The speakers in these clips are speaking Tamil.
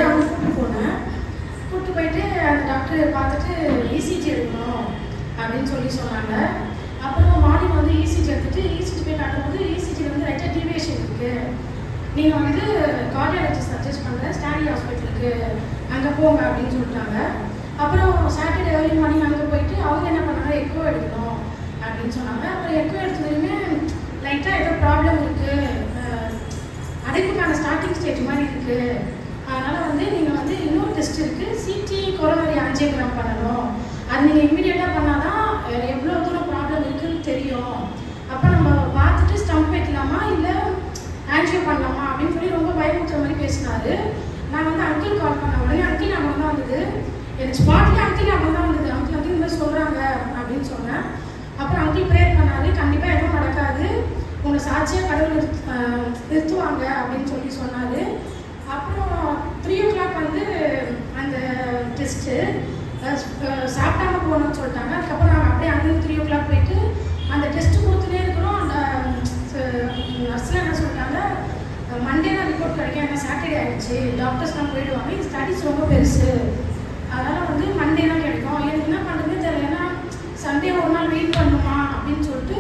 அவங்க கூப்பிட்டு போனேன். கூப்பிட்டு போயிட்டு அந்த டாக்டர் பார்த்துட்டு இசிஜி எடுக்கணும் அப்படின்னு சொன்னாங்க. அப்புறம் மார்னிங் வந்து இசிஜி எடுத்துட்டு இசிஜி போய் காட்டும்போது இசிஜி வந்து ரைட்டாக டிவியேஷன் இருக்குது, நீங்கள் வந்து கார்டியாலஜிஸ்ட் சஜஸ்ட் பண்ணுறேன் ஸ்டான்லி ஹாஸ்பிட்டலுக்கு அங்கே போங்க அப்படின்னு சொல்லிட்டாங்க. அப்புறம் சாட்டர்டே ஏர்லி மார்னிங் அங்கே போயிட்டு அவங்க என்ன பண்ணாங்க, எக்கோ எடுக்கணும் அப்படின்னு சொன்னாங்க. அப்புறம் எக்கோ எடுத்ததுமே லைட்டாக ஏதோ ப்ராப்ளம் இருக்குது, அடைப்புக்கான ஸ்டார்டிங் ஸ்டேஜ் மாதிரி இருக்குது, அதனால் வந்து நீங்கள் வந்து இன்னொரு டெஸ்ட் இருக்குது, சிடி கொரோனரி ஆஞ்சியோகிராம் பண்ணணும், அது நீங்கள் இம்மிடியட்டாக பண்ணால் தான் எவ்வளோ தூரம் ப்ராப்ளம் இருக்குதுன்னு தெரியும், அப்போ நம்ம பார்த்துட்டு ஸ்டம்ப் வைக்கலாமா இல்லை ஆன்ஜியோ பண்ணலாமா அப்படின்னு சொல்லி ரொம்ப பயமுறுத்துற மாதிரி பேசினாரு. நான் வந்து அங்கிள் கால் பண்ண உடனே அங்கிள் அவங்க தான் வந்தது, எனக்கு ஸ்பாட்லேயே அங்கிள் அவங்க தான் வந்தது. அங்கிள் இந்த மாதிரி சொல்கிறாங்க அப்படின்னு சொன்னேன். அப்புறம் அங்கிள் ப்ரேயர் பண்ணாரு, கண்டிப்பாக எதுவும் நடக்காது, உங்களை சாட்சியாக கடவுள் நிறுத்துவாங்க அப்படின்னு சொல்லி சொன்னார். அப்புறம் 3 o'clock வந்து அந்த டெஸ்ட்டு சாப்பிட்டாம போகணும்னு சொல்லிட்டாங்க. அதுக்கப்புறம் நாங்கள் அப்படியே அங்கேருந்து 3 o'clock போயிட்டு அந்த டெஸ்ட்டு கொடுத்துட்டே இருக்கிறோம். அந்த நர்ஸ்லாம் என்ன சொல்லிட்டாங்க, மண்டே தான் ரிப்போர்ட் கிடைக்கும், ஏன்னா சாட்டர்டே ஆகிடுச்சு, டாக்டர்ஸ்லாம் போயிடுவாங்க, இந்த ஸ்டடீஸ் ரொம்ப பெருசு, அதனால் வந்து மண்டே தான் கிடைக்கும். எனக்கு என்ன பண்ணுறதுன்னு தெரியல, ஏன்னா சண்டே ஒரு நாள் வெயிட் பண்ணுமா அப்படின்னு சொல்லிட்டு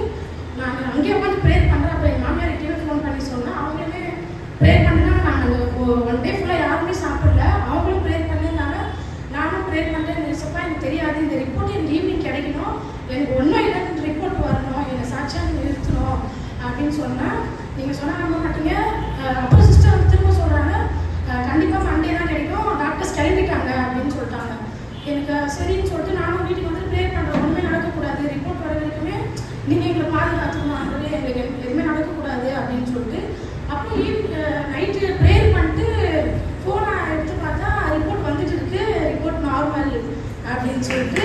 நான் அங்கேயே உட்காந்து ப்ரேயர் பண்ணுறேன். அப்புறம் எங்கள் மாமியார்கிட்டயே ஃபோன் பண்ணி சொன்னேன், அவங்களுமே ப்ரேயர் பண்ணுறாங்க. நாங்கள் 1 day ஃபுல்லாக யாருமே சாப்பிடல, அவங்களும் ப்ரேயர் பண்ணியிருந்தாங்க, நானும் ப்ரேயர் பண்ணுறேன். நிச்சயப்பா எனக்கு தெரியாது, இந்த ரிப்போர்ட் எனக்கு ஈவினிங் கிடைக்கணும், எனக்கு ஒன்றும் இல்லை, இந்த ரிப்போர்ட் வரணும், என்னை சாட்சியாக நிறுத்தணும் அப்படின்னு சொன்னேன். நீங்கள் சொன்னால் நம்ப மாட்டீங்க. அப்புறம் சிஸ்டர் திரும்ப சொல்கிறாங்க, கண்டிப்பாக மண்டே தான் கிடைக்கும், டாக்டர்ஸ் கிளம்பிட்டாங்க அப்படின்னு சொல்லிட்டாங்க. எனக்கு சரின்னு சொல்லிட்டு நானும் வீட்டுக்கு வந்து ப்ரேயர் பண்ணுறேன், ஒன்றுமே நடக்கக்கூடாது, ரிப்போர்ட் வர வரைக்குமே நீங்கள் எங்களை பாதுகாத்துக்கணும், ஆல்ரெடி எங்களுக்கு எதுவுமே நடக்கக்கூடாது அப்படின்னு சொல்லிட்டு. அப்புறம் நைட்டு ப்ரேயர் பண்ணிட்டு ஃபோனை எடுத்து பார்த்தா ரிப்போர்ட் வந்துட்டு இருக்கு, ரிப்போர்ட் நார்மல் அப்படின்னு சொல்லிட்டு